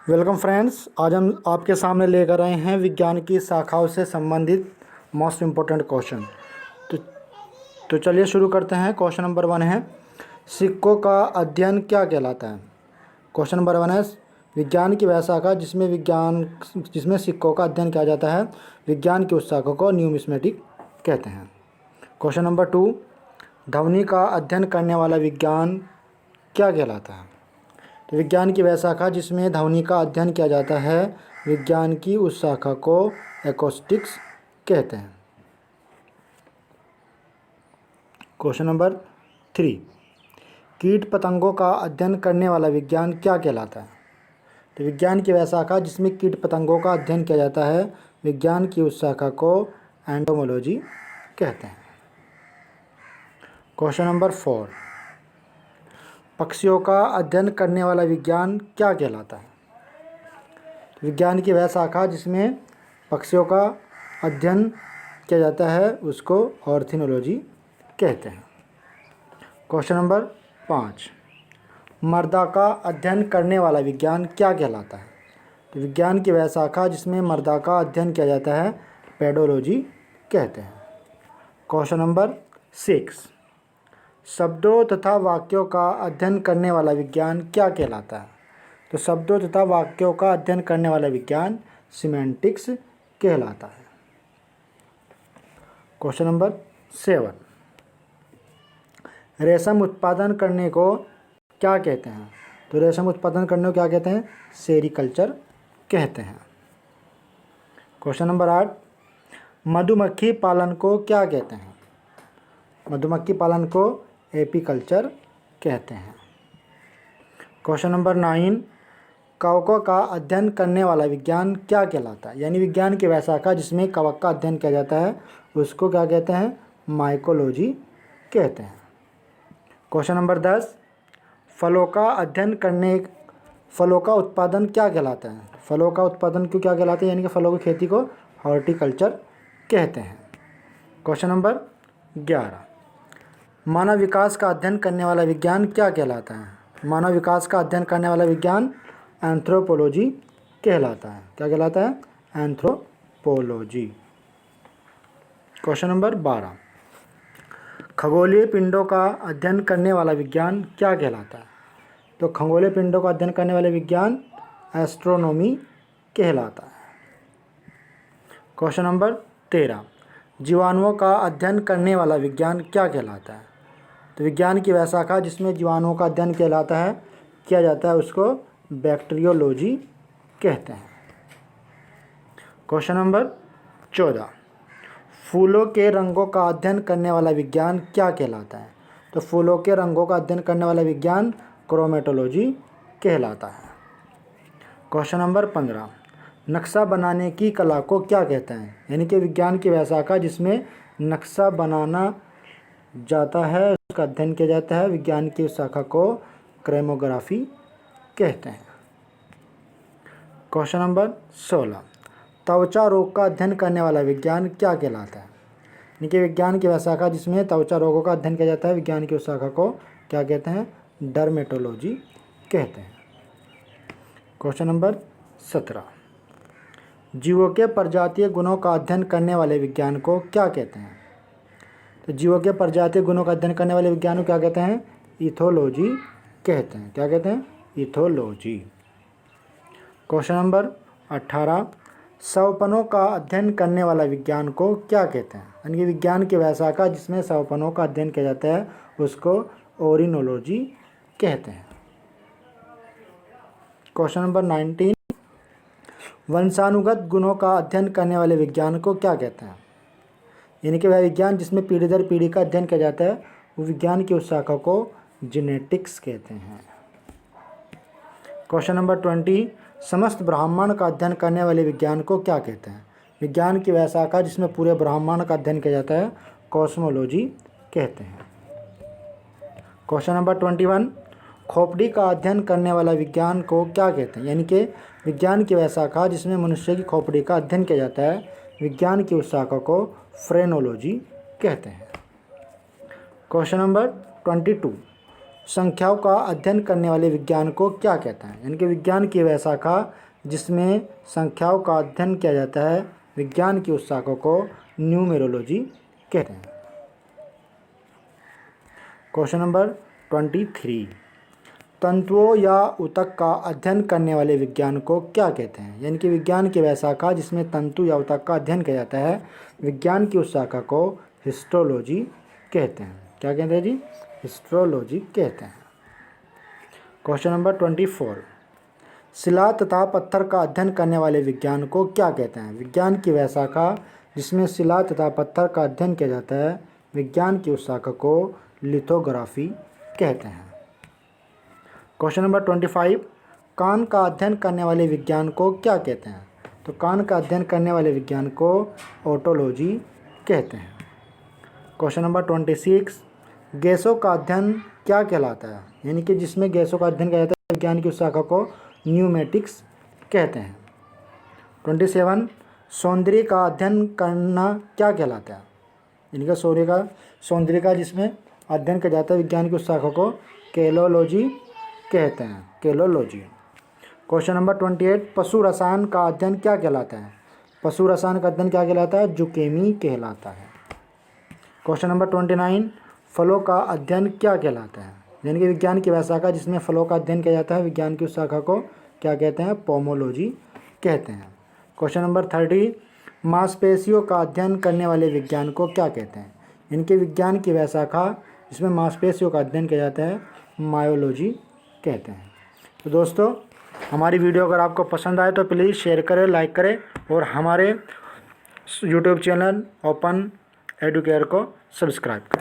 Welcome friends, आज हम आपके सामने लेकर आए हैं विज्ञान की शाखाओं से संबंधित मोस्ट इम्पोर्टेंट क्वेश्चन। तो तो चलिए शुरू करते हैं। क्वेश्चन नंबर 1 है, सिक्कों का अध्ययन क्या कहलाता है। क्वेश्चन नंबर 1 है, विज्ञान की वह शाखा जिसमें सिक्कों का अध्ययन किया जाता है, विज्ञान की उस शाखा को न्यूमिस्मेटिक कहते हैं। क्वेश्चन नंबर 2, ध्वनि का अध्ययन करने वाला विज्ञान क्या कहलाता है। तो विज्ञान की वह शाखा जिसमें ध्वनि का अध्ययन किया जाता है, विज्ञान की उस शाखा को एकॉस्टिक्स कहते हैं। क्वेश्चन नंबर 3, कीट पतंगों का अध्ययन करने वाला विज्ञान क्या कहलाता है। तो विज्ञान की वह शाखा जिसमें कीट पतंगों का अध्ययन किया जाता है, विज्ञान की उस शाखा को एंटोमोलॉजी कहते हैं। क्वेश्चन नंबर 4, पक्षियों का अध्ययन करने वाला विज्ञान क्या कहलाता है। विज्ञान की वह शाखा जिसमें पक्षियों का अध्ययन किया जाता है, उसको ऑर्निथोलॉजी कहते हैं। क्वेश्चन नंबर 5, मृदा का अध्ययन करने वाला विज्ञान क्या कहलाता है। तो विज्ञान की वह शाखा जिसमें मृदा का अध्ययन किया जाता है, पेडोलॉजी कहते हैं। क्वेश्चन नंबर 6, शब्दों तथा वाक्यों का अध्ययन करने वाला विज्ञान क्या कहलाता है। तो शब्दों तथा वाक्यों का अध्ययन करने वाला विज्ञान सिमेंटिक्स कहलाता है। क्वेश्चन नंबर 7, रेशम उत्पादन करने को क्या कहते हैं। तो रेशम उत्पादन करने को क्या कहते हैं, सेरीकल्चर कहते हैं। क्वेश्चन नंबर 8, मधुमक्खी पालन को क्या कहते हैं। मधुमक्खी पालन को एपीकल्चर कहते हैं। क्वेश्चन नंबर 9, कवकों का अध्ययन करने वाला विज्ञान क्या कहलाता है। यानी विज्ञान की वह शाखा जिसमें कवक का अध्ययन किया जाता है, उसको क्या कहते हैं, माइकोलॉजी कहते हैं। क्वेश्चन नंबर 10, फलों का उत्पादन क्या कहलाता है। फलों का उत्पादन क्यों क्या कहलाता है, यानी कि फलों की खेती को हॉर्टिकल्चर कहते हैं। क्वेश्चन नंबर 11, मानव विकास का अध्ययन करने वाला विज्ञान क्या कहलाता है। मानव विकास का अध्ययन करने वाला विज्ञान एंथ्रोपोलॉजी कहलाता है। क्या कहलाता है, एंथ्रोपोलॉजी। क्वेश्चन नंबर 12, खगोलीय पिंडों का अध्ययन करने वाला विज्ञान क्या कहलाता है। तो खगोलीय पिंडों का अध्ययन करने वाले विज्ञान एस्ट्रोनॉमी कहलाता है। क्वेश्चन नंबर 13, जीवाणुओं का अध्ययन करने वाला विज्ञान क्या कहलाता है। तो विज्ञान की वह शाखा जिसमें जीवाणुओं का अध्ययन किया जाता है, उसको बैक्टीरियोलॉजी कहते हैं। क्वेश्चन नंबर 14, फूलों के रंगों का अध्ययन करने वाला विज्ञान क्या कहलाता है। तो फूलों के रंगों का अध्ययन करने वाला विज्ञान क्रोमेटोलॉजी कहलाता है। क्वेश्चन नंबर 15, नक्शा बनाने की कला को क्या कहते हैं। यानी कि विज्ञान की वह शाखा जिसमें नक्शा बनाना जाता है, उसका अध्ययन किया जाता है, विज्ञान की उस शाखा को क्रोमोग्राफी कहते हैं। क्वेश्चन नंबर 16, त्वचा रोग का अध्ययन करने वाला विज्ञान क्या कहलाता है। यानी कि विज्ञान की वह शाखा जिसमें त्वचा रोगों का अध्ययन किया जाता है, विज्ञान की उस शाखा को क्या कहते हैं, डर्मेटोलॉजी कहते हैं। क्वेश्चन नंबर 17, जीवों के प्रजातीय गुणों का अध्ययन करने वाले विज्ञान को क्या कहते हैं। तो जीवों के प्रजातीय गुणों का अध्ययन करने वाले विज्ञान को क्या कहते हैं, इथोलॉजी कहते हैं। क्या कहते हैं, इथोलॉजी। क्वेश्चन नंबर 18, सवपनों का अध्ययन करने वाला विज्ञान को क्या कहते हैं। यानी कि विज्ञान की वह शाखा जिसमें सवपनों का अध्ययन किया जाता है, उसको ओरिनोलॉजी कहते हैं। क्वेश्चन नंबर 19, वंशानुगत गुणों का अध्ययन करने वाले विज्ञान को क्या कहते हैं। यानी कि वह विज्ञान जिसमें पीढ़ी दर पीढ़ी का अध्ययन किया जाता है, वो विज्ञान की उस शाखा को जेनेटिक्स कहते हैं। क्वेश्चन नंबर 20, समस्त ब्रह्मांड का अध्ययन करने वाले विज्ञान को क्या कहते हैं। विज्ञान की वह शाखा जिसमें पूरे ब्रह्मांड का अध्ययन किया जाता है, कॉस्मोलॉजी कहते हैं। क्वेश्चन नंबर 21, खोपड़ी का अध्ययन करने वाला विज्ञान को क्या कहते हैं। यानी कि विज्ञान की वह शाखा जिसमें मनुष्य की खोपड़ी का अध्ययन किया जाता है, विज्ञान की उस शाखा को फ्रेनोलॉजी कहते हैं। क्वेश्चन नंबर 22, संख्याओं का अध्ययन करने वाले विज्ञान को क्या कहते हैं? यानी कि विज्ञान की वह शाखा जिसमें संख्याओं का अध्ययन किया जाता है, विज्ञान की उस शाखा को न्यूमेरोलॉजी कहते हैं। क्वेश्चन नंबर 23, तंतुओं या ऊतक का अध्ययन करने वाले विज्ञान को क्या कहते हैं? यानी कि विज्ञान की वह शाखा जिसमें तंतु या ऊतक का अध्ययन किया जाता है, विज्ञान की उस शाखा को हिस्टोलॉजी कहते हैं। क्या कहते हैं जी? हिस्टोलॉजी कहते हैं। क्वेश्चन नंबर 24, शिला तथा पत्थर का अध्ययन करने वाले विज्ञान को क्या कहते हैं? विज्ञान की वह शाखा जिसमें शिला तथा पत्थर का अध्ययन किया जाता है, विज्ञान की उस शाखा को लिथोग्राफी कहते हैं। क्वेश्चन नंबर 25, कान का अध्ययन करने वाले विज्ञान को क्या कहते हैं? तो कान का अध्ययन करने वाले विज्ञान को ओटोलॉजी कहते हैं। क्वेश्चन नंबर 26, गैसों का अध्ययन क्या कहलाता है? यानी कि जिसमें गैसों का अध्ययन किया जाता है, विज्ञान की उस शाखा को न्यूमेटिक्स कहते हैं। 27, सौंदर्य का अध्ययन करना क्या कहलाता है? यानी कि सौंदर्य का जिसमें अध्ययन किया जाता है, विज्ञान की उस शाखा को कैलोलॉजी कहते हैं। कैलोलॉजी। क्वेश्चन नंबर 28, पशु रसायन का अध्ययन क्या कहलाता है? पशु रसायन का अध्ययन क्या कहलाता है? जुकेमी कहलाता है। क्वेश्चन नंबर 29, फलों का अध्ययन क्या कहलाता है? यानी कि विज्ञान की वह शाखा जिसमें फलों का अध्ययन किया जाता है, विज्ञान की उस शाखा को क्या कहते हैं? पोमोलॉजी कहते हैं। क्वेश्चन नंबर 30, मांसपेशियों का अध्ययन करने वाले विज्ञान को क्या कहते हैं? इनके विज्ञान की वह शाखा जिसमें मांसपेशियों का अध्ययन किया जाता है, मायोलॉजी कहते हैं। तो दोस्तों, हमारी वीडियो अगर आपको पसंद आए तो प्लीज़ शेयर करें, लाइक करें और हमारे यूट्यूब चैनल ओपन एडुकेयर को सब्सक्राइब करें।